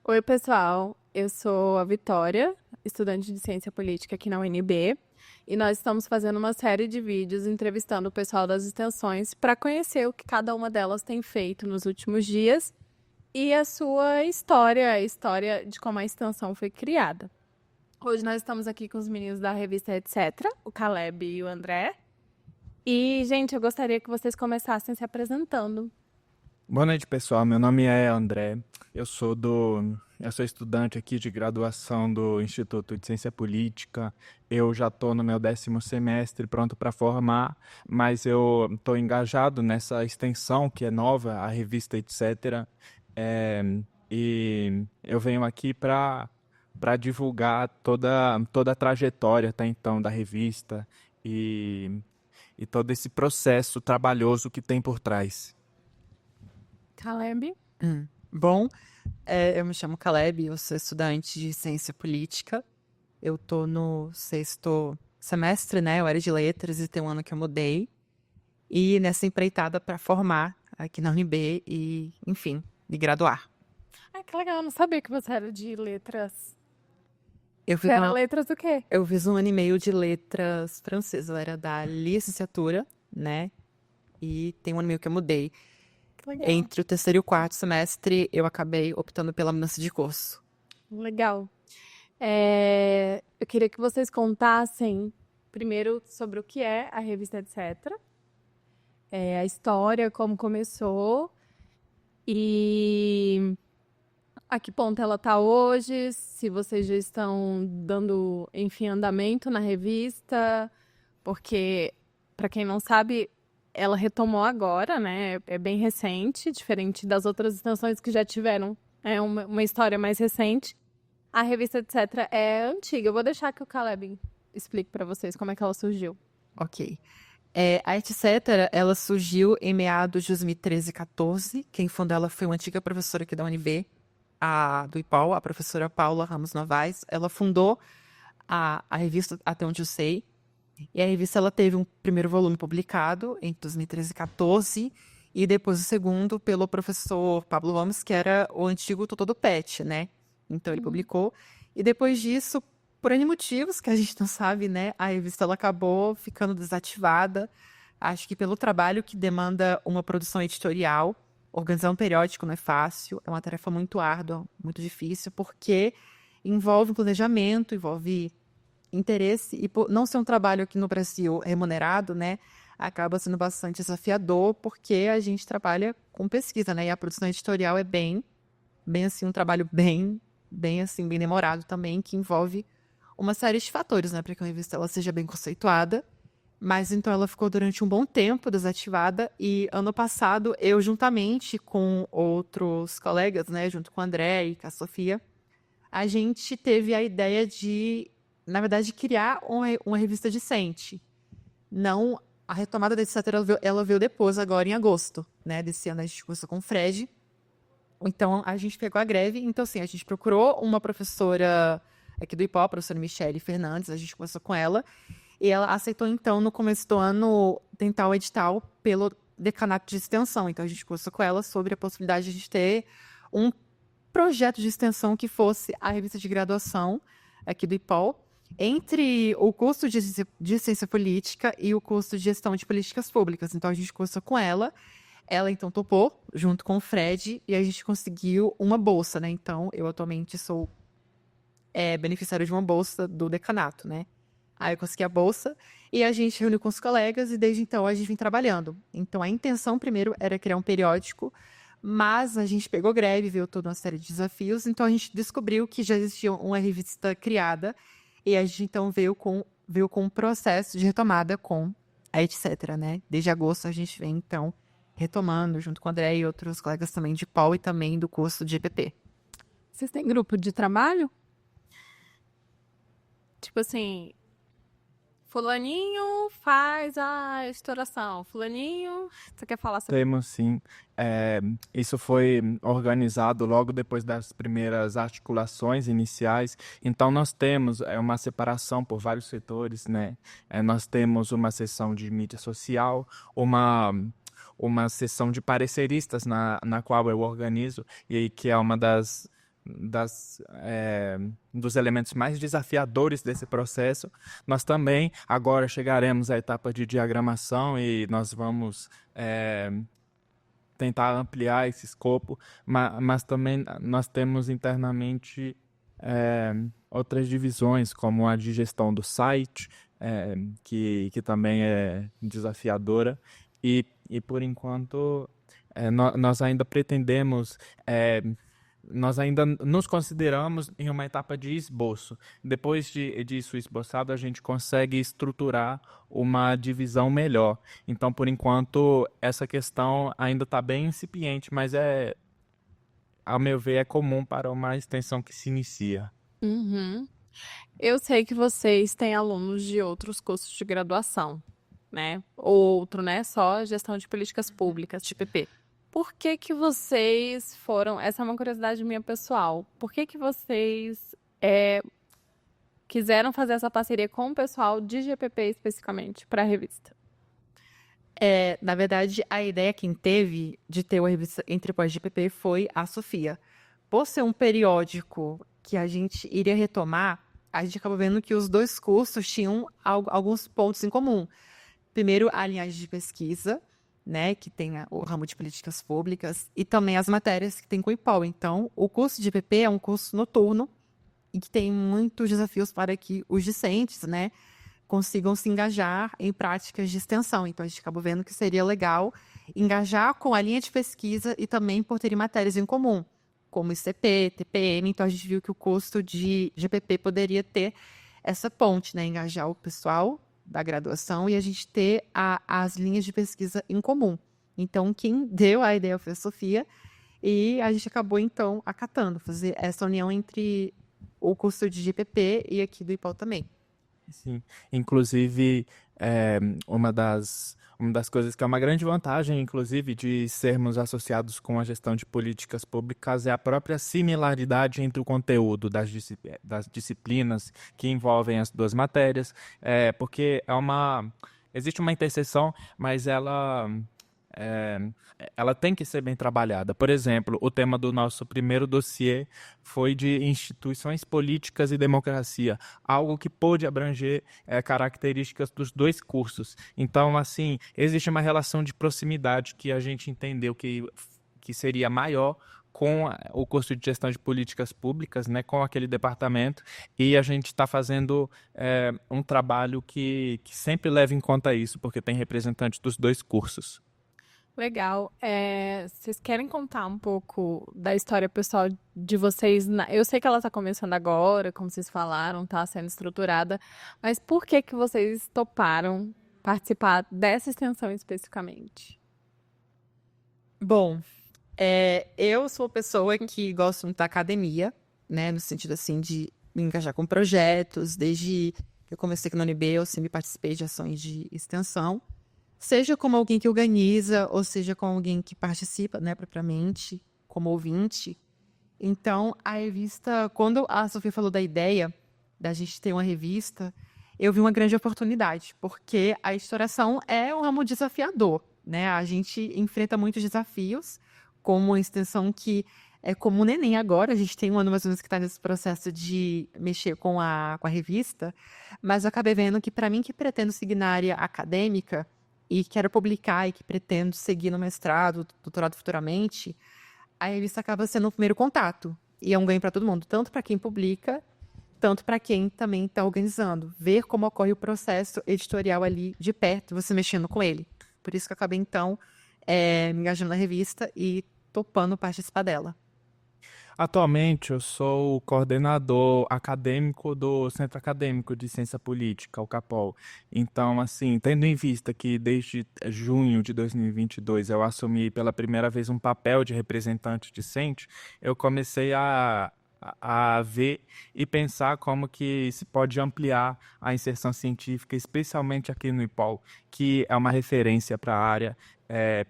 Oi, pessoal. Eu sou a Vitória, estudante de Ciência Política aqui na UNB, e nós estamos fazendo uma série de vídeos entrevistando o pessoal das extensões para conhecer o que cada uma delas tem feito nos últimos dias e a sua história, a história de como a extensão foi criada. Hoje nós estamos aqui com os meninos da revista Etc., o Caleb e o André. E, gente, eu gostaria que vocês começassem se apresentando. Boa noite, pessoal. Meu nome é André. Eu sou estudante aqui de graduação do Instituto de Ciência Política. Eu já estou no meu 10º semestre, pronto para formar, mas eu estou engajado nessa extensão que é nova, a revista Etc. É, e eu venho aqui para divulgar toda a trajetória até então da revista e, e todo esse processo trabalhoso que tem por trás. Caleb? Bom, eu me chamo Caleb, eu sou estudante de Ciência Política. Eu tô no 6º semestre, né? Eu era de Letras e tem um ano que eu mudei. E nessa empreitada para formar aqui na UNB e, enfim, de graduar. Ah, que legal, eu não sabia que você era de letras. Eu Você fiz, era uma- letras do quê? eu fiz um ano e meio de Letras francesas, eu era da licenciatura, né? E tem um ano e meio que eu mudei. Que legal. Entre o 3º e o 4º semestre, eu acabei optando pela mudança de curso. Legal. Eu queria que vocês contassem primeiro sobre o que é a revista Etc., a história, como começou e a que ponto ela está hoje, se vocês já estão dando, enfim, andamento na revista, porque, para quem não sabe, ela retomou agora, né? É bem recente, diferente das outras extensões que já tiveram uma história mais recente. A revista Etc. é antiga. Eu vou deixar que o Caleb explique para vocês como é que ela surgiu. Ok. A Etc., ela surgiu em meados de 2013 e 14. Quem fundou ela foi uma antiga professora aqui da UNB, do IPOL, a professora Paula Ramos Novaes. Ela fundou a revista, até onde eu sei. E a revista ela teve um primeiro volume publicado em 2013 e 14, e depois o segundo pelo professor Pablo Gomes, que era o antigo tutor do PET, né? Então ele publicou. E depois disso, por N motivos que a gente não sabe, né? A revista ela acabou ficando desativada. Acho que pelo trabalho que demanda uma produção editorial. Organizar um periódico não é fácil, é uma tarefa muito árdua, muito difícil, porque envolve um planejamento, envolve interesse, e por não ser um trabalho aqui no Brasil remunerado, né? Acaba sendo bastante desafiador, porque a gente trabalha com pesquisa, né? E a produção editorial é bem assim, um trabalho bem assim, bem demorado também, que envolve uma série de fatores, né, para que a revista ela seja bem conceituada. Mas então ela ficou durante um bom tempo desativada e ano passado eu juntamente com outros colegas, né, junto com o André e com a Sofia, a gente teve a ideia de, na verdade, criar uma revista decente. Não, a retomada desse etc. Ela veio depois, agora em agosto, né, desse ano a gente começou com o Fred. Então, a gente pegou a greve. Então, assim, a gente procurou uma professora aqui do IPO, a professora Michele Fernandes, a gente conversou com ela, e ela aceitou, então, no começo do ano, tentar o edital pelo decanato de extensão. Então, a gente conversou com ela sobre a possibilidade de a gente ter um projeto de extensão que fosse a revista de graduação aqui do IPOL, entre o curso de Ciência Política e o curso de Gestão de Políticas Públicas. Então, a gente conversou com ela. Ela, então, topou, junto com o Fred, e a gente conseguiu uma bolsa, né? Então, eu atualmente sou beneficiária de uma bolsa do decanato, né? Aí eu consegui a bolsa e a gente reuniu com os colegas e desde então a gente vem trabalhando. Então, a intenção primeiro era criar um periódico, mas a gente pegou greve, viu toda uma série de desafios, então a gente descobriu que já existia uma revista criada e a gente então veio com um processo de retomada com a etc, né? Desde agosto a gente vem, então, retomando, junto com o André e outros colegas também de POL e também do curso de EPP. Vocês têm grupo de trabalho? Tipo assim, fulaninho faz a estouração, fulaninho, você quer falar sobre... Temos sim. Isso foi organizado logo depois das primeiras articulações iniciais. Então, nós temos uma separação por vários setores, né? Nós temos uma seção de mídia social, uma seção de pareceristas na qual eu organizo, e aí que é uma dos elementos mais desafiadores desse processo. Nós também agora chegaremos à etapa de diagramação e nós vamos tentar ampliar esse escopo, mas também nós temos internamente outras divisões, como a de gestão do site, que também é desafiadora, e por enquanto nós ainda pretendemos, nós ainda nos consideramos em uma etapa de esboço. Depois disso esboçado, a gente consegue estruturar uma divisão melhor. Então, por enquanto, essa questão ainda está bem incipiente, mas ao meu ver, é comum para uma extensão que se inicia. Uhum. Eu sei que vocês têm alunos de outros cursos de graduação, né? Outro, né? Só gestão de políticas públicas, GPP. Por que que vocês foram... Essa é uma curiosidade minha pessoal. Por que que vocês quiseram fazer essa parceria com o pessoal de GPP especificamente para a revista? Na verdade, a ideia quem teve de ter uma revista entre pós-GPP foi a Sofia. Por ser um periódico que a gente iria retomar, a gente acabou vendo que os dois cursos tinham alguns pontos em comum. Primeiro, a linhagem de pesquisa, né, que tem o ramo de políticas públicas, e também as matérias que tem com o IPOL. Então, o curso de IPP é um curso noturno e que tem muitos desafios para que os discentes, né, consigam se engajar em práticas de extensão. Então, a gente acabou vendo que seria legal engajar com a linha de pesquisa e também por terem matérias em comum, como ICP, TPM. Então, a gente viu que o curso de GPP poderia ter essa ponte, né, engajar o pessoal da graduação e a gente ter as linhas de pesquisa em comum. Então, quem deu a ideia foi a Sofia e a gente acabou, então, acatando, fazer essa união entre o curso de GPP e aqui do IPOL também. Sim, inclusive, uma das coisas que é uma grande vantagem, inclusive, de sermos associados com a gestão de políticas públicas é a própria similaridade entre o conteúdo das disciplinas que envolvem as duas matérias, porque existe uma interseção, mas ela tem que ser bem trabalhada. Por exemplo, o tema do nosso primeiro dossiê foi de instituições políticas e democracia, algo que pôde abranger características dos dois cursos. Então, assim, existe uma relação de proximidade que a gente entendeu que seria maior com o curso de gestão de políticas públicas, né, com aquele departamento, e a gente está fazendo um trabalho que sempre leva em conta isso, porque tem representantes dos dois cursos. Legal. Vocês querem contar um pouco da história pessoal de vocês? Eu sei que ela está começando agora, como vocês falaram, está sendo estruturada, mas por que que vocês toparam participar dessa extensão especificamente? Bom, eu sou uma pessoa que gosto muito da academia, né, no sentido assim de me engajar com projetos. Desde que eu comecei aqui na UNB, eu sempre participei de ações de extensão, seja como alguém que organiza, ou seja como alguém que participa, né, propriamente, como ouvinte. Então, a revista, quando a Sofia falou da ideia da gente ter uma revista, eu vi uma grande oportunidade, porque a historiação é um ramo desafiador, né? A gente enfrenta muitos desafios, como uma extensão que é como o Neném agora. A gente tem um ano mais ou menos que está nesse processo de mexer com a revista, mas eu acabei vendo que, para mim, que pretendo seguir na área acadêmica e quero publicar e que pretendo seguir no mestrado, doutorado futuramente, a revista acaba sendo o primeiro contato. E é um ganho para todo mundo, tanto para quem publica, tanto para quem também está organizando. Ver como ocorre o processo editorial ali de perto, você mexendo com ele. Por isso que eu acabei, então, me engajando na revista e topando participar dela. Atualmente, eu sou o coordenador acadêmico do Centro Acadêmico de Ciência Política, o CAPOL. Então, assim, tendo em vista que desde junho de 2022 eu assumi pela primeira vez um papel de representante discente, eu comecei a ver e pensar como que se pode ampliar a inserção científica, especialmente aqui no IPOL, que é uma referência para a área,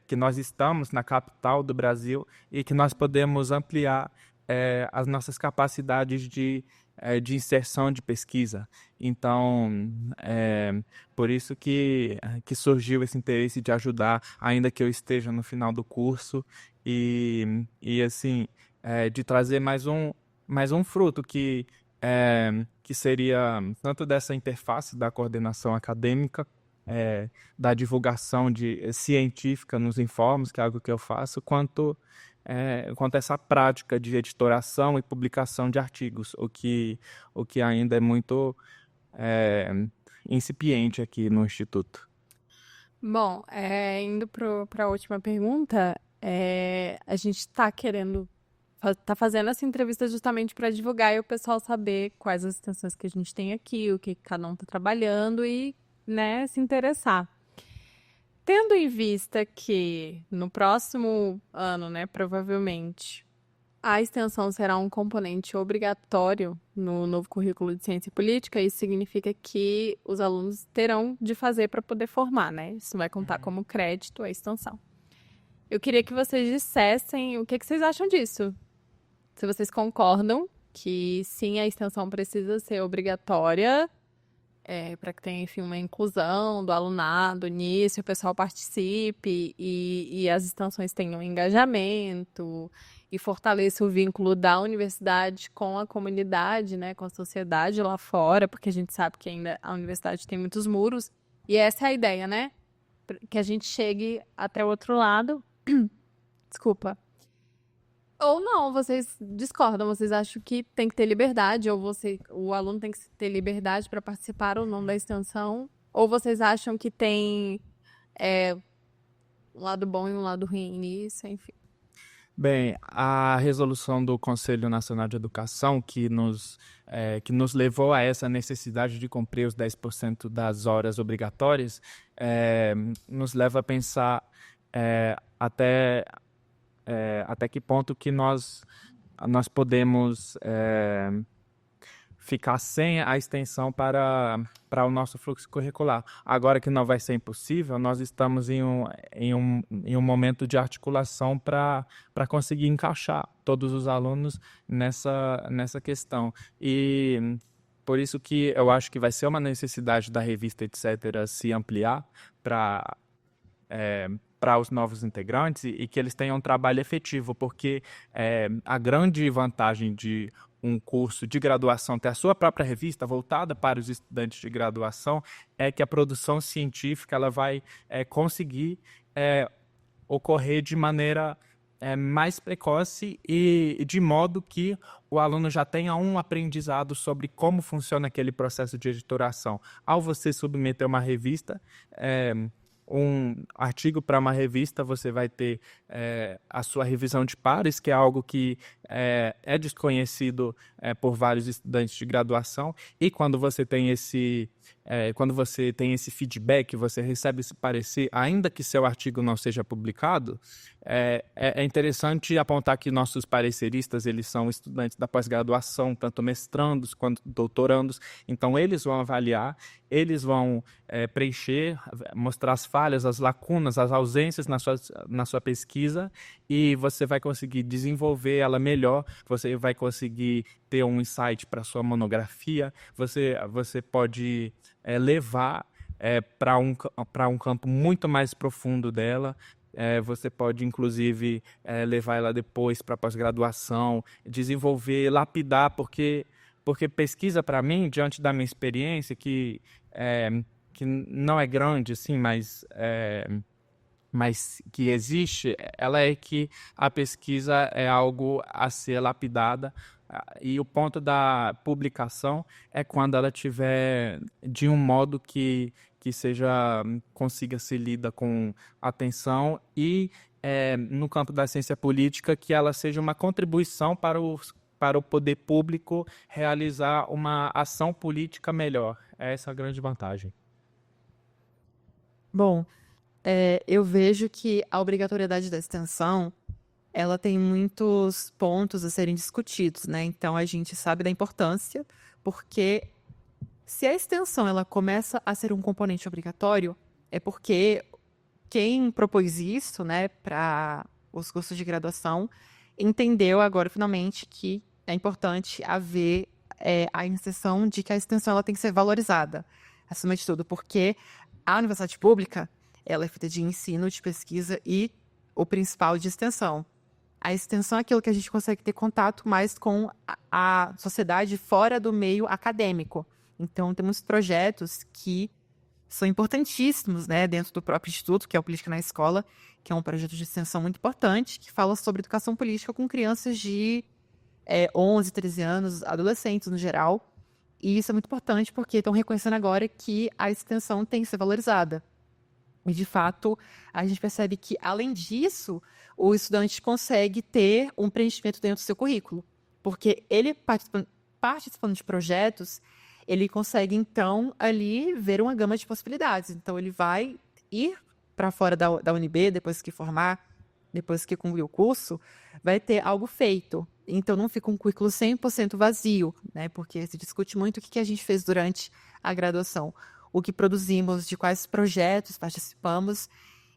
que nós estamos na capital do Brasil e que nós podemos ampliar as nossas capacidades de inserção de pesquisa. Então, por isso que surgiu esse interesse de ajudar, ainda que eu esteja no final do curso, e assim, de trazer mais mas um fruto que seria tanto dessa interface da coordenação acadêmica, da divulgação científica nos informes, que é algo que eu faço, quanto essa prática de editoração e publicação de artigos, o que ainda é muito incipiente aqui no Instituto. Bom, indo para a última pergunta, a gente está tá fazendo essa entrevista justamente para divulgar e o pessoal saber quais as extensões que a gente tem aqui, o que cada um está trabalhando e, né, se interessar. Tendo em vista que no próximo ano, né, provavelmente, a extensão será um componente obrigatório no novo currículo de Ciência e Política, isso significa que os alunos terão de fazer para poder formar, né? Isso vai contar como crédito a extensão. Eu queria que vocês dissessem o que vocês acham disso. Se vocês concordam que sim, a extensão precisa ser obrigatória, para que tenha, enfim, uma inclusão do alunado nisso, o pessoal participe e as extensões tenham engajamento e fortaleça o vínculo da universidade com a comunidade, né, com a sociedade lá fora, porque a gente sabe que ainda a universidade tem muitos muros. E essa é a ideia, né? Que a gente chegue até o outro lado. Desculpa. Ou não, vocês discordam, vocês acham que tem que ter liberdade, ou o aluno tem que ter liberdade para participar ou não da extensão, ou vocês acham que tem um lado bom e um lado ruim nisso, enfim. Bem, a resolução do Conselho Nacional de Educação, que nos levou a essa necessidade de cumprir os 10% das horas obrigatórias, nos leva a pensar até que ponto que nós podemos ficar sem a extensão para o nosso fluxo curricular. Agora que não vai ser impossível, nós estamos em um momento de articulação para conseguir encaixar todos os alunos nessa questão. E por isso que eu acho que vai ser uma necessidade da revista, etc., se ampliar para os novos integrantes e que eles tenham um trabalho efetivo, porque a grande vantagem de um curso de graduação ter a sua própria revista voltada para os estudantes de graduação é que a produção científica ela vai conseguir ocorrer de maneira mais precoce e de modo que o aluno já tenha um aprendizado sobre como funciona aquele processo de editoração. Ao você submeter uma revista, um artigo para uma revista, você vai ter a sua revisão de pares, que é algo que é desconhecido por vários estudantes de graduação, e quando você tem esse feedback, você recebe esse parecer, ainda que seu artigo não seja publicado, é interessante apontar que nossos pareceristas, eles são estudantes da pós-graduação, tanto mestrandos quanto doutorandos, então eles vão avaliar, eles vão preencher, mostrar as falhas, as lacunas, as ausências na sua pesquisa, e você vai conseguir desenvolver ela melhor, você vai conseguir ter um insight para sua monografia, você pode levar para um campo muito mais profundo dela. Você pode, inclusive, levar ela depois para pós-graduação, desenvolver, lapidar, porque pesquisa, para mim, diante da minha experiência, que não é grande, assim, mas que existe, ela é que a pesquisa é algo a ser lapidada, e o ponto da publicação é quando ela tiver de um modo que consiga ser lida com atenção e no campo da ciência política que ela seja uma contribuição para o poder público realizar uma ação política melhor. Essa é a grande vantagem. Bom, eu vejo que a obrigatoriedade da extensão, ela tem muitos pontos a serem discutidos, né? Então, a gente sabe da importância, porque se a extensão ela começa a ser um componente obrigatório, é porque quem propôs isso, né, para os cursos de graduação, entendeu agora, finalmente, que é importante haver a inserção de que a extensão ela tem que ser valorizada, acima de tudo, porque a universidade pública ela é feita de ensino, de pesquisa e o principal de extensão. A extensão é aquilo que a gente consegue ter contato mais com a sociedade fora do meio acadêmico. Então, temos projetos que são importantíssimos, né, dentro do próprio instituto, que é o Política na Escola, que é um projeto de extensão muito importante, que fala sobre educação política com crianças de 11, 13 anos, adolescentes no geral. E isso é muito importante porque estão reconhecendo agora que a extensão tem que ser valorizada. E, de fato, a gente percebe que, além disso, o estudante consegue ter um preenchimento dentro do seu currículo. Porque ele, participando de projetos, ele consegue, então, ali ver uma gama de possibilidades. Então, ele vai ir para fora da UNB, depois que formar, depois que concluir o curso, vai ter algo feito. Então, não fica um currículo 100% vazio, né? Porque se discute muito o que a gente fez durante a graduação, o que produzimos, de quais projetos participamos.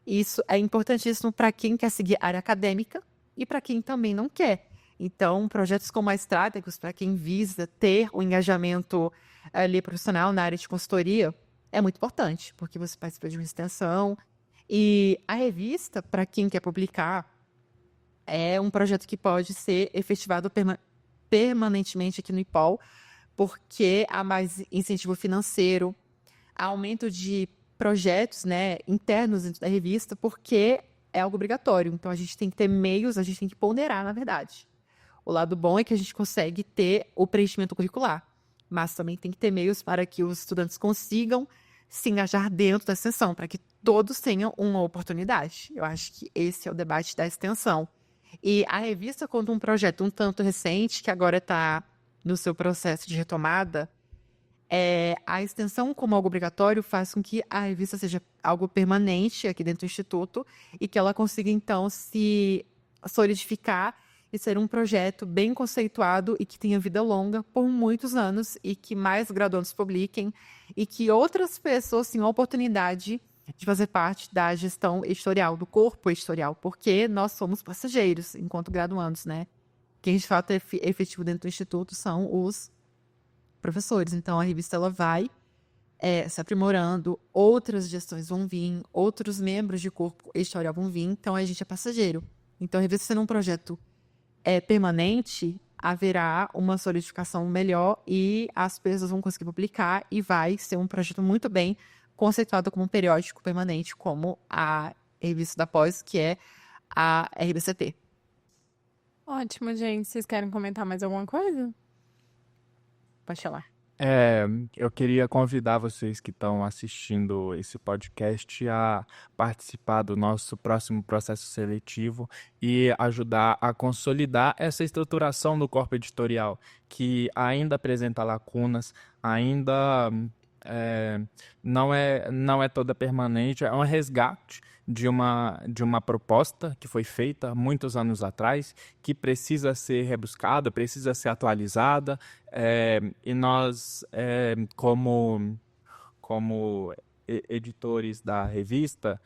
Isso é importantíssimo para quem quer seguir a área acadêmica e para quem também não quer. Então, projetos como estratégicos para quem visa ter um engajamento ali profissional na área de consultoria é muito importante, porque você participa de uma extensão. E a revista, para quem quer publicar, é um projeto que pode ser efetivado permanentemente aqui no IPOL, porque há mais incentivo financeiro, há aumento de projetos, né, internos dentro da revista, porque é algo obrigatório. Então, a gente tem que ter meios, a gente tem que ponderar, na verdade. O lado bom é que a gente consegue ter o preenchimento curricular, mas também tem que ter meios para que os estudantes consigam se engajar dentro da extensão, para que todos tenham uma oportunidade. Eu acho que esse é o debate da extensão. E a revista conta um projeto um tanto recente, que agora está no seu processo de retomada. A extensão como algo obrigatório faz com que a revista seja algo permanente aqui dentro do Instituto e que ela consiga, então, se solidificar e ser um projeto bem conceituado e que tenha vida longa por muitos anos e que mais graduandos publiquem e que outras pessoas tenham a oportunidade de fazer parte da gestão editorial, do corpo editorial, porque nós somos passageiros enquanto graduandos, né? Quem de fato é efetivo dentro do Instituto são os professores. Então, a revista ela vai se aprimorando, outras gestões vão vir, outros membros de corpo editorial vão vir, então a gente é passageiro. Então, a revista sendo um projeto permanente, haverá uma solidificação melhor e as pessoas vão conseguir publicar e vai ser um projeto muito bem conceituado como um periódico permanente, como a revista da Pós, que é a RBCT. Ótimo, gente. Vocês querem comentar mais alguma coisa? Pode falar. Eu queria convidar vocês que estão assistindo esse podcast a participar do nosso próximo processo seletivo e ajudar a consolidar essa estruturação do corpo editorial, que ainda apresenta lacunas, ainda não é toda permanente, é um resgate de uma proposta que foi feita muitos anos atrás, que precisa ser rebuscada, precisa ser atualizada, e nós, como editores da revista,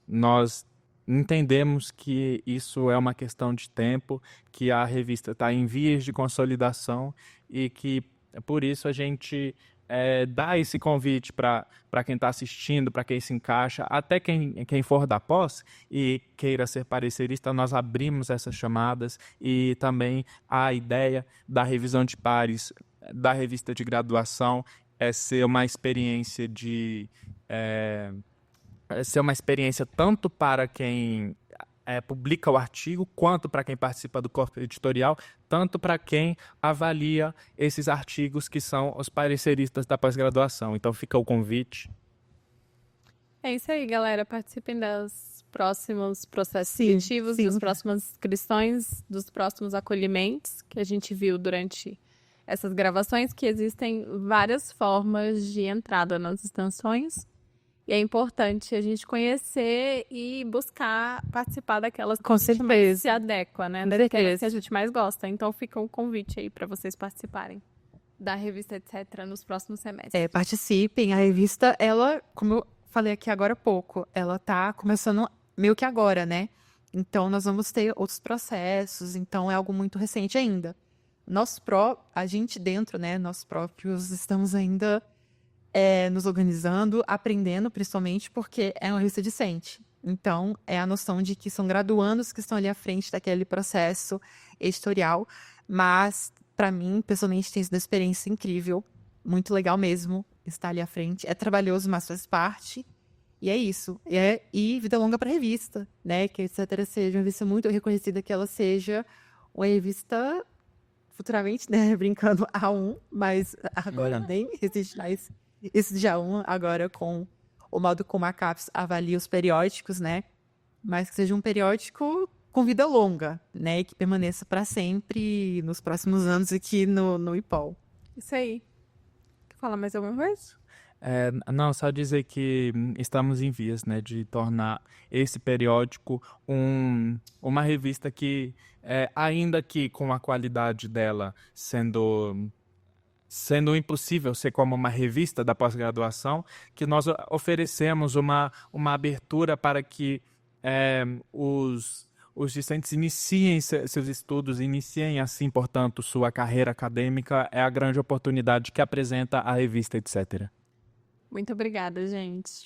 nós entendemos que isso é uma questão de tempo, que a revista está em vias de consolidação e que, por isso, a gente dá esse convite para quem está assistindo, para quem se encaixa, até quem for da pós e queira ser parecerista, nós abrimos essas chamadas e também a ideia da revisão de pares da revista de graduação é ser uma experiência tanto para quem publica o artigo, quanto para quem participa do corpo editorial, tanto para quem avalia esses artigos que são os pareceristas da pós-graduação. Então fica o convite. É isso aí, galera. Participem dos próximos processos seletivos, das próximas inscrições, dos próximos acolhimentos que a gente viu durante essas gravações, que existem várias formas de entrada nas extensões. E é importante a gente conhecer e buscar participar daquelas que a gente mais se adequa, né? Daquelas que a gente mais gosta. Então fica um convite aí para vocês participarem da revista, etc., nos próximos semestres. Participem. A revista, ela, como eu falei aqui agora há pouco, ela tá começando meio que agora, né? Então nós vamos ter outros processos, então é algo muito recente ainda. A gente dentro, né, nós próprios estamos ainda nos organizando, aprendendo, principalmente porque é uma revista discente. Então, é a noção de que são graduandos que estão ali à frente daquele processo editorial, mas, para mim, pessoalmente, tem sido uma experiência incrível, muito legal mesmo estar ali à frente. É trabalhoso, mas faz parte. E é isso. E vida longa para a revista, né? Que a etc. seja uma revista muito reconhecida, que ela seja uma revista futuramente, né? Brincando, A1, mas agora nem existe mais isso de A1, agora com o modo como a CAPES avalia os periódicos, né? Mas que seja um periódico com vida longa, né? E que permaneça para sempre nos próximos anos aqui no IPOL. Isso aí. Quer falar mais alguma coisa? Não, só dizer que estamos em vias, né, de tornar esse periódico uma revista que, ainda que com a qualidade dela sendo impossível ser como uma revista da pós-graduação, que nós oferecemos uma abertura para que os discentes iniciem seus estudos, iniciem assim, portanto, sua carreira acadêmica, é a grande oportunidade que apresenta a revista, etc. Muito obrigada, gente.